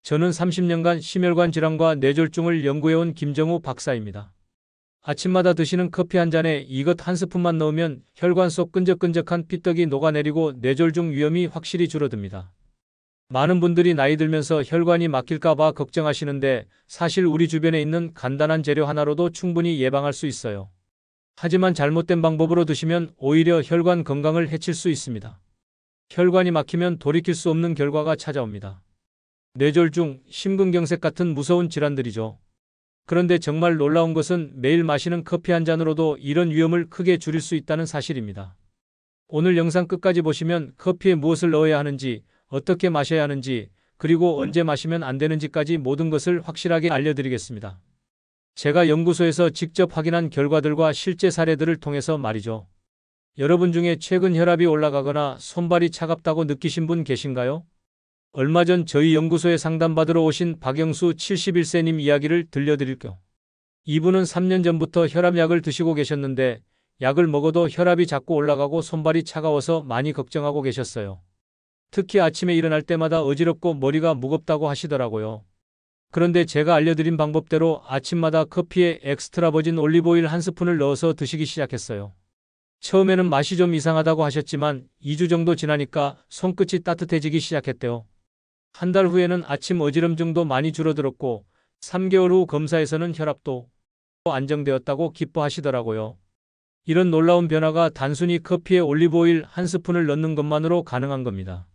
저는 30년간 심혈관 질환과 뇌졸중을 연구해온 김정우 박사입니다. 아침마다 드시는 커피 한 잔에 이것 한 스푼만 넣으면 혈관 속 끈적끈적한 피떡이 녹아내리고 뇌졸중 위험이 확실히 줄어듭니다. 많은 분들이 나이 들면서 혈관이 막힐까봐 걱정하시는데 사실 우리 주변에 있는 간단한 재료 하나로도 충분히 예방할 수 있어요. 하지만 잘못된 방법으로 드시면 오히려 혈관 건강을 해칠 수 있습니다. 혈관이 막히면 돌이킬 수 없는 결과가 찾아옵니다. 뇌졸중, 심근경색 같은 무서운 질환들이죠. 그런데 정말 놀라운 것은 매일 마시는 커피 한 잔으로도 이런 위험을 크게 줄일 수 있다는 사실입니다. 오늘 영상 끝까지 보시면 커피에 무엇을 넣어야 하는지, 어떻게 마셔야 하는지, 그리고 언제 마시면 안 되는지까지 모든 것을 확실하게 알려드리겠습니다. 제가 연구소에서 직접 확인한 결과들과 실제 사례들을 통해서 말이죠. 여러분 중에 최근 혈압이 올라가거나 손발이 차갑다고 느끼신 분 계신가요? 얼마 전 저희 연구소에 상담받으러 오신 박영수 71세님 이야기를 들려드릴게요. 이분은 3년 전부터 혈압약을 드시고 계셨는데 약을 먹어도 혈압이 자꾸 올라가고 손발이 차가워서 많이 걱정하고 계셨어요. 특히 아침에 일어날 때마다 어지럽고 머리가 무겁다고 하시더라고요. 그런데 제가 알려드린 방법대로 아침마다 커피에 엑스트라 버진 올리브오일 한 스푼을 넣어서 드시기 시작했어요. 처음에는 맛이 좀 이상하다고 하셨지만 2주 정도 지나니까 손끝이 따뜻해지기 시작했대요. 한 달 후에는 아침 어지럼증도 많이 줄어들었고 3개월 후 검사에서는 혈압도 안정되었다고 기뻐하시더라고요. 이런 놀라운 변화가 단순히 커피에 올리브오일 한 스푼을 넣는 것만으로 가능한 겁니다.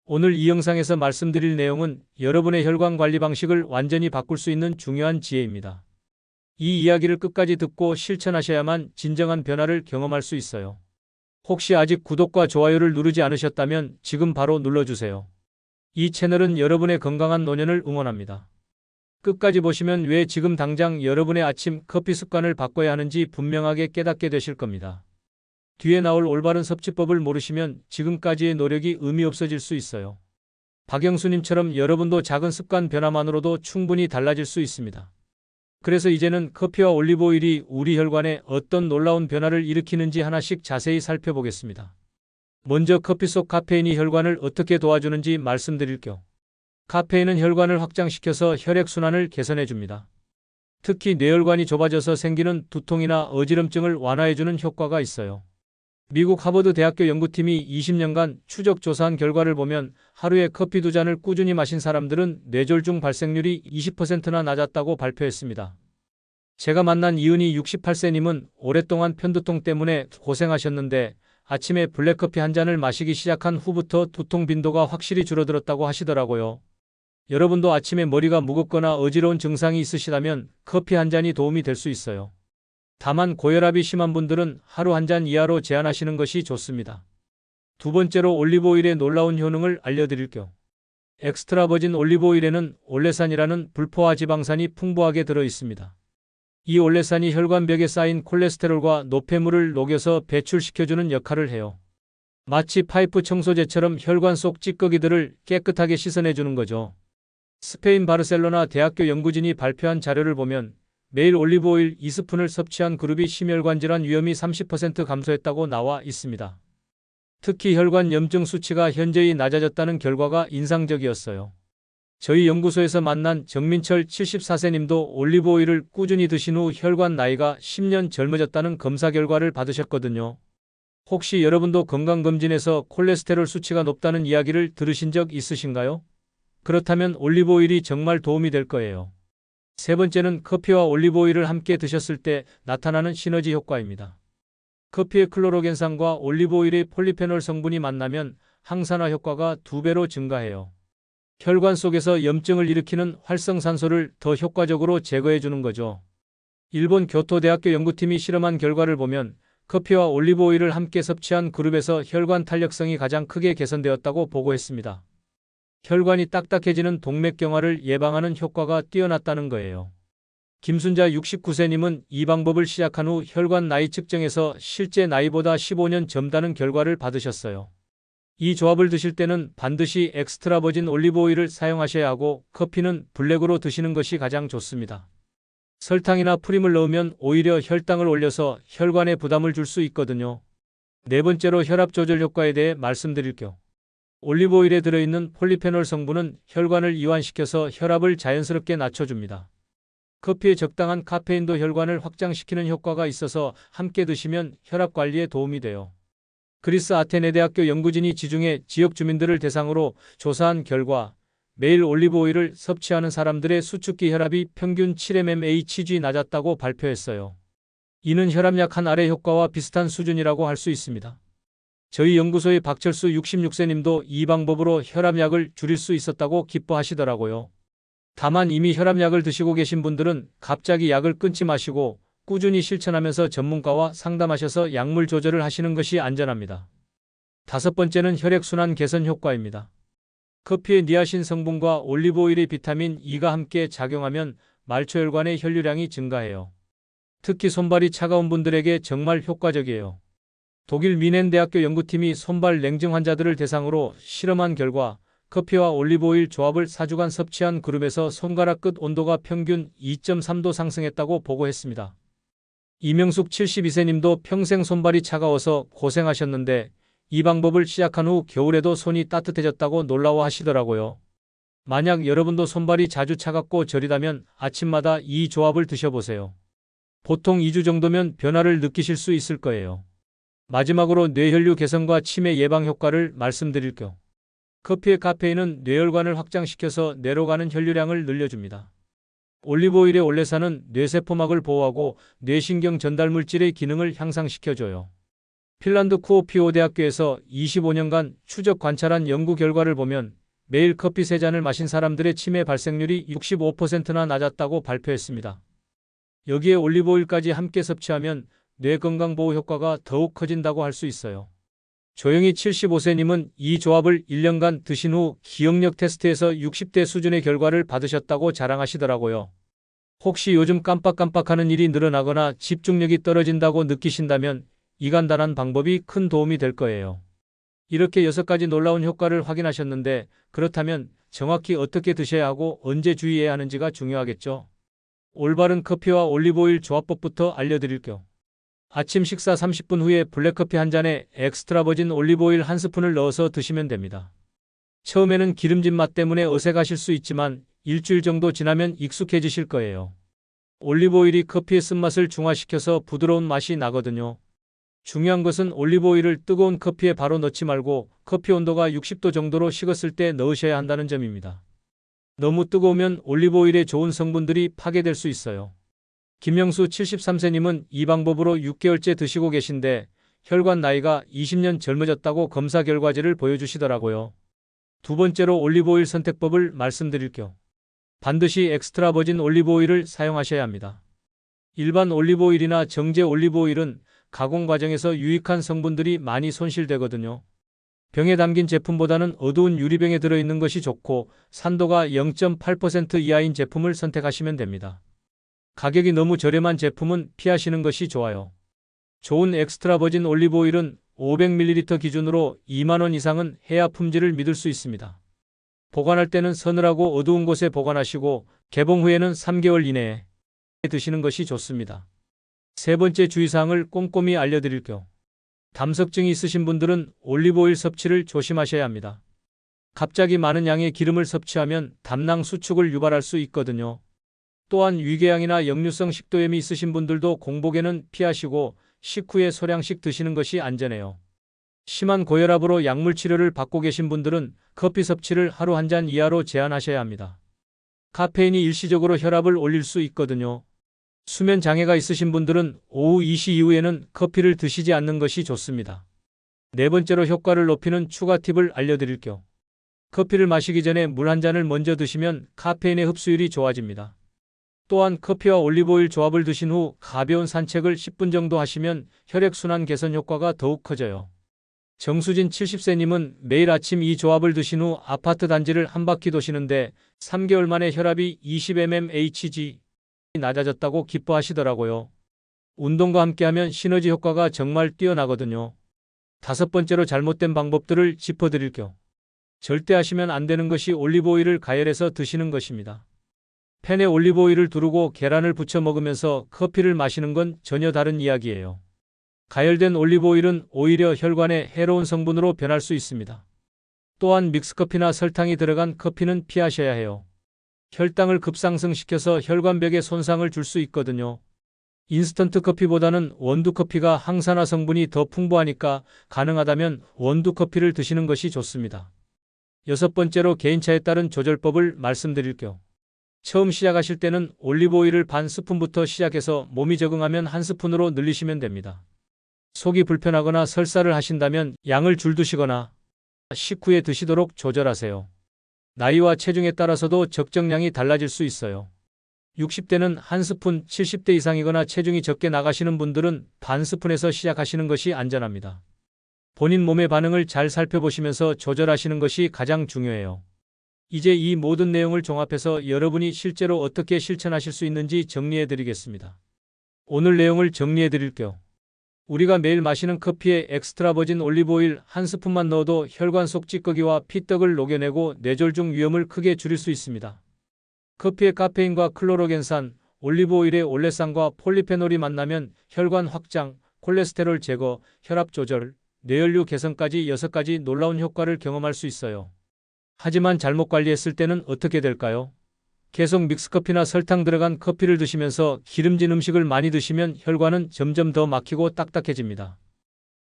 오늘 이 영상에서 말씀드릴 내용은 여러분의 혈관 관리 방식을 완전히 바꿀 수 있는 중요한 지혜입니다. 이 이야기를 끝까지 듣고 실천하셔야만 진정한 변화를 경험할 수 있어요. 혹시 아직 구독과 좋아요를 누르지 않으셨다면 지금 바로 눌러주세요. 이 채널은 여러분의 건강한 노년을 응원합니다. 끝까지 보시면 왜 지금 당장 여러분의 아침 커피 습관을 바꿔야 하는지 분명하게 깨닫게 되실 겁니다. 뒤에 나올 올바른 섭취법을 모르시면 지금까지의 노력이 의미 없어질 수 있어요. 박영수님처럼 여러분도 작은 습관 변화만으로도 충분히 달라질 수 있습니다. 그래서 이제는 커피와 올리브오일이 우리 혈관에 어떤 놀라운 변화를 일으키는지 하나씩 자세히 살펴보겠습니다. 먼저 커피 속 카페인이 혈관을 어떻게 도와주는지 말씀드릴게요. 카페인은 혈관을 확장시켜서 혈액순환을 개선해줍니다. 특히 뇌혈관이 좁아져서 생기는 두통이나 어지럼증을 완화해주는 효과가 있어요. 미국 하버드 대학교 연구팀이 20년간 추적 조사한 결과를 보면 하루에 커피 2잔을 꾸준히 마신 사람들은 뇌졸중 발생률이 20%나 낮았다고 발표했습니다. 제가 만난 이은희 68세님은 오랫동안 편두통 때문에 고생하셨는데 아침에 블랙커피 한 잔을 마시기 시작한 후부터 두통 빈도가 확실히 줄어들었다고 하시더라고요. 여러분도 아침에 머리가 무겁거나 어지러운 증상이 있으시다면 커피 한 잔이 도움이 될 수 있어요. 다만 고혈압이 심한 분들은 하루 한 잔 이하로 제한하시는 것이 좋습니다. 두 번째로 올리브오일의 놀라운 효능을 알려드릴게요. 엑스트라 버진 올리브오일에는 올레산이라는 불포화 지방산이 풍부하게 들어 있습니다. 이 올레산이 혈관벽에 쌓인 콜레스테롤과 노폐물을 녹여서 배출시켜주는 역할을 해요. 마치 파이프 청소제처럼 혈관 속 찌꺼기들을 깨끗하게 씻어내주는 거죠. 스페인 바르셀로나 대학교 연구진이 발표한 자료를 보면 매일 올리브오일 2스푼을 섭취한 그룹이 심혈관 질환 위험이 30% 감소했다고 나와 있습니다. 특히 혈관 염증 수치가 현저히 낮아졌다는 결과가 인상적이었어요. 저희 연구소에서 만난 정민철 74세님도 올리브오일을 꾸준히 드신 후 혈관 나이가 10년 젊어졌다는 검사 결과를 받으셨거든요. 혹시 여러분도 건강검진에서 콜레스테롤 수치가 높다는 이야기를 들으신 적 있으신가요? 그렇다면 올리브오일이 정말 도움이 될 거예요. 세 번째는 커피와 올리브오일을 함께 드셨을 때 나타나는 시너지 효과입니다. 커피의 클로로겐산과 올리브오일의 폴리페놀 성분이 만나면 항산화 효과가 2배로 증가해요. 혈관 속에서 염증을 일으키는 활성산소를 더 효과적으로 제거해주는 거죠. 일본 교토대학교 연구팀이 실험한 결과를 보면 커피와 올리브오일을 함께 섭취한 그룹에서 혈관 탄력성이 가장 크게 개선되었다고 보고했습니다. 혈관이 딱딱해지는 동맥경화를 예방하는 효과가 뛰어났다는 거예요. 김순자 69세님은 이 방법을 시작한 후 혈관 나이 측정에서 실제 나이보다 15년 젊다는 결과를 받으셨어요. 이 조합을 드실 때는 반드시 엑스트라 버진 올리브오일을 사용하셔야 하고 커피는 블랙으로 드시는 것이 가장 좋습니다. 설탕이나 프림을 넣으면 오히려 혈당을 올려서 혈관에 부담을 줄 수 있거든요. 네 번째로 혈압 조절 효과에 대해 말씀드릴게요. 올리브오일에 들어있는 폴리페놀 성분은 혈관을 이완시켜서 혈압을 자연스럽게 낮춰줍니다. 커피의 적당한 카페인도 혈관을 확장시키는 효과가 있어서 함께 드시면 혈압 관리에 도움이 돼요. 그리스 아테네 대학교 연구진이 지중해 지역 주민들을 대상으로 조사한 결과 매일 올리브오일을 섭취하는 사람들의 수축기 혈압이 평균 7mmHg 낮았다고 발표했어요. 이는 혈압약 한 알의 효과와 비슷한 수준이라고 할 수 있습니다. 저희 연구소의 박철수 66세님도 이 방법으로 혈압약을 줄일 수 있었다고 기뻐하시더라고요. 다만 이미 혈압약을 드시고 계신 분들은 갑자기 약을 끊지 마시고 꾸준히 실천하면서 전문가와 상담하셔서 약물 조절을 하시는 것이 안전합니다. 다섯 번째는 혈액순환 개선 효과입니다. 커피의 니아신 성분과 올리브오일의 비타민 E가 함께 작용하면 말초혈관의 혈류량이 증가해요. 특히 손발이 차가운 분들에게 정말 효과적이에요. 독일 미넨 대학교 연구팀이 손발 냉증 환자들을 대상으로 실험한 결과 커피와 올리브오일 조합을 4주간 섭취한 그룹에서 손가락 끝 온도가 평균 2.3도 상승했다고 보고했습니다. 이명숙 72세님도 평생 손발이 차가워서 고생하셨는데 이 방법을 시작한 후 겨울에도 손이 따뜻해졌다고 놀라워하시더라고요. 만약 여러분도 손발이 자주 차갑고 저리다면 아침마다 이 조합을 드셔보세요. 보통 2주 정도면 변화를 느끼실 수 있을 거예요. 마지막으로 뇌혈류 개선과 치매 예방 효과를 말씀드릴게요. 커피의 카페인은 뇌혈관을 확장시켜서 뇌로 가는 혈류량을 늘려줍니다. 올리브오일의 올레산은 뇌세포막을 보호하고 뇌신경 전달 물질의 기능을 향상시켜줘요. 핀란드 쿠오피오 대학교에서 25년간 추적 관찰한 연구 결과를 보면 매일 커피 3잔을 마신 사람들의 치매 발생률이 65%나 낮았다고 발표했습니다. 여기에 올리브오일까지 함께 섭취하면 뇌 건강 보호 효과가 더욱 커진다고 할 수 있어요. 조영희 75세님은 이 조합을 1년간 드신 후 기억력 테스트에서 60대 수준의 결과를 받으셨다고 자랑하시더라고요. 혹시 요즘 깜빡깜빡하는 일이 늘어나거나 집중력이 떨어진다고 느끼신다면 이 간단한 방법이 큰 도움이 될 거예요. 이렇게 6가지 놀라운 효과를 확인하셨는데 그렇다면 정확히 어떻게 드셔야 하고 언제 주의해야 하는지가 중요하겠죠. 올바른 커피와 올리브오일 조합법부터 알려드릴게요. 아침 식사 30분 후에 블랙커피 한 잔에 엑스트라 버진 올리브오일 한 스푼을 넣어서 드시면 됩니다. 처음에는 기름진 맛 때문에 어색하실 수 있지만 일주일 정도 지나면 익숙해지실 거예요. 올리브오일이 커피의 쓴맛을 중화시켜서 부드러운 맛이 나거든요. 중요한 것은 올리브오일을 뜨거운 커피에 바로 넣지 말고 커피 온도가 60도 정도로 식었을 때 넣으셔야 한다는 점입니다. 너무 뜨거우면 올리브오일의 좋은 성분들이 파괴될 수 있어요. 김영수 73세님은 이 방법으로 6개월째 드시고 계신데 혈관 나이가 20년 젊어졌다고 검사 결과지를 보여주시더라고요. 두 번째로 올리브오일 선택법을 말씀드릴게요. 반드시 엑스트라 버진 올리브오일을 사용하셔야 합니다. 일반 올리브오일이나 정제 올리브오일은 가공 과정에서 유익한 성분들이 많이 손실되거든요. 병에 담긴 제품보다는 어두운 유리병에 들어있는 것이 좋고 산도가 0.8% 이하인 제품을 선택하시면 됩니다. 가격이 너무 저렴한 제품은 피하시는 것이 좋아요. 좋은 엑스트라 버진 올리브오일은 500ml 기준으로 2만 원 이상은 해야 품질을 믿을 수 있습니다. 보관할 때는 서늘하고 어두운 곳에 보관하시고 개봉 후에는 3개월 이내에 드시는 것이 좋습니다. 세 번째 주의사항을 꼼꼼히 알려드릴게요. 담석증이 있으신 분들은 올리브오일 섭취를 조심하셔야 합니다. 갑자기 많은 양의 기름을 섭취하면 담낭 수축을 유발할 수 있거든요. 또한 위궤양이나 역류성 식도염이 있으신 분들도 공복에는 피하시고 식후에 소량씩 드시는 것이 안전해요. 심한 고혈압으로 약물 치료를 받고 계신 분들은 커피 섭취를 하루 한 잔 이하로 제한하셔야 합니다. 카페인이 일시적으로 혈압을 올릴 수 있거든요. 수면 장애가 있으신 분들은 오후 2시 이후에는 커피를 드시지 않는 것이 좋습니다. 네 번째로 효과를 높이는 추가 팁을 알려드릴게요. 커피를 마시기 전에 물 한 잔을 먼저 드시면 카페인의 흡수율이 좋아집니다. 또한 커피와 올리브오일 조합을 드신 후 가벼운 산책을 10분 정도 하시면 혈액순환 개선 효과가 더욱 커져요. 정수진 70세님은 매일 아침 이 조합을 드신 후 아파트 단지를 한 바퀴 도시는데 3개월 만에 혈압이 20mmHg 낮아졌다고 기뻐하시더라고요. 운동과 함께하면 시너지 효과가 정말 뛰어나거든요. 다섯 번째로 잘못된 방법들을 짚어드릴게요. 절대 하시면 안 되는 것이 올리브오일을 가열해서 드시는 것입니다. 팬에 올리브오일을 두르고 계란을 부쳐 먹으면서 커피를 마시는 건 전혀 다른 이야기예요. 가열된 올리브오일은 오히려 혈관에 해로운 성분으로 변할 수 있습니다. 또한 믹스커피나 설탕이 들어간 커피는 피하셔야 해요. 혈당을 급상승시켜서 혈관벽에 손상을 줄 수 있거든요. 인스턴트 커피보다는 원두 커피가 항산화 성분이 더 풍부하니까 가능하다면 원두 커피를 드시는 것이 좋습니다. 여섯 번째로 개인차에 따른 조절법을 말씀드릴게요. 처음 시작하실 때는 올리브 오일을 반 스푼부터 시작해서 몸이 적응하면 한 스푼으로 늘리시면 됩니다. 속이 불편하거나 설사를 하신다면 양을 줄두시거나 식후에 드시도록 조절하세요. 나이와 체중에 따라서도 적정량이 달라질 수 있어요. 60대는 한 스푼, 70대 이상이거나 체중이 적게 나가시는 분들은 반 스푼에서 시작하시는 것이 안전합니다. 본인 몸의 반응을 잘 살펴보시면서 조절하시는 것이 가장 중요해요. 이제 이 모든 내용을 종합해서 여러분이 실제로 어떻게 실천하실 수 있는지 정리해 드리겠습니다. 오늘 내용을 정리해 드릴게요. 우리가 매일 마시는 커피에 엑스트라 버진 올리브 오일 한 스푼만 넣어도 혈관 속 찌꺼기와 피떡을 녹여내고 뇌졸중 위험을 크게 줄일 수 있습니다. 커피의 카페인과 클로로겐산, 올리브 오일의 올레산과 폴리페놀이 만나면 혈관 확장, 콜레스테롤 제거, 혈압 조절, 뇌혈류 개선까지 6가지 놀라운 효과를 경험할 수 있어요. 하지만 잘못 관리했을 때는 어떻게 될까요? 계속 믹스커피나 설탕 들어간 커피를 드시면서 기름진 음식을 많이 드시면 혈관은 점점 더 막히고 딱딱해집니다.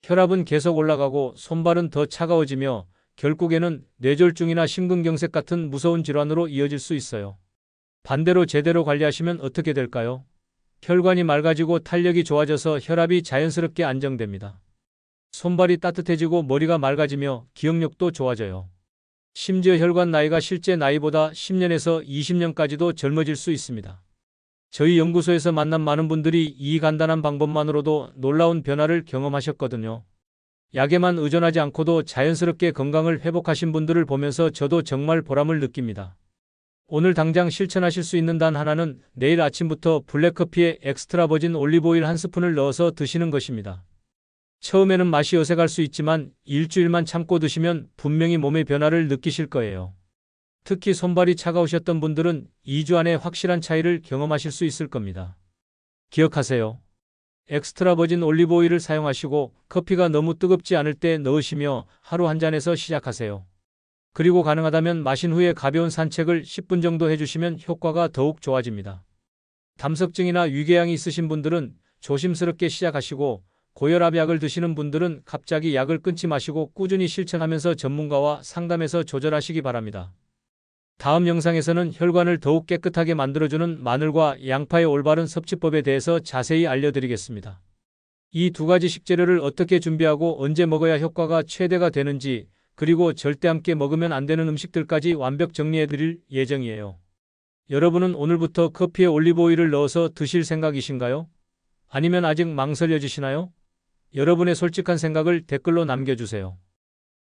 혈압은 계속 올라가고 손발은 더 차가워지며 결국에는 뇌졸중이나 심근경색 같은 무서운 질환으로 이어질 수 있어요. 반대로 제대로 관리하시면 어떻게 될까요? 혈관이 맑아지고 탄력이 좋아져서 혈압이 자연스럽게 안정됩니다. 손발이 따뜻해지고 머리가 맑아지며 기억력도 좋아져요. 심지어 혈관 나이가 실제 나이보다 10년에서 20년까지도 젊어질 수 있습니다. 저희 연구소에서 만난 많은 분들이 이 간단한 방법만으로도 놀라운 변화를 경험하셨거든요. 약에만 의존하지 않고도 자연스럽게 건강을 회복하신 분들을 보면서 저도 정말 보람을 느낍니다. 오늘 당장 실천하실 수 있는 단 하나는 내일 아침부터 블랙커피에 엑스트라 버진 올리브 오일 한 스푼을 넣어서 드시는 것입니다. 처음에는 맛이 어색할 수 있지만 일주일만 참고 드시면 분명히 몸의 변화를 느끼실 거예요. 특히 손발이 차가우셨던 분들은 2주 안에 확실한 차이를 경험하실 수 있을 겁니다. 기억하세요. 엑스트라 버진 올리브 오일을 사용하시고 커피가 너무 뜨겁지 않을 때 넣으시며 하루 한 잔에서 시작하세요. 그리고 가능하다면 마신 후에 가벼운 산책을 10분 정도 해주시면 효과가 더욱 좋아집니다. 담석증이나 위궤양이 있으신 분들은 조심스럽게 시작하시고 고혈압 약을 드시는 분들은 갑자기 약을 끊지 마시고 꾸준히 실천하면서 전문가와 상담해서 조절하시기 바랍니다. 다음 영상에서는 혈관을 더욱 깨끗하게 만들어주는 마늘과 양파의 올바른 섭취법에 대해서 자세히 알려드리겠습니다. 이 두 가지 식재료를 어떻게 준비하고 언제 먹어야 효과가 최대가 되는지, 그리고 절대 함께 먹으면 안 되는 음식들까지 완벽 정리해드릴 예정이에요. 여러분은 오늘부터 커피에 올리브 오일을 넣어서 드실 생각이신가요? 아니면 아직 망설여지시나요? 여러분의 솔직한 생각을 댓글로 남겨주세요.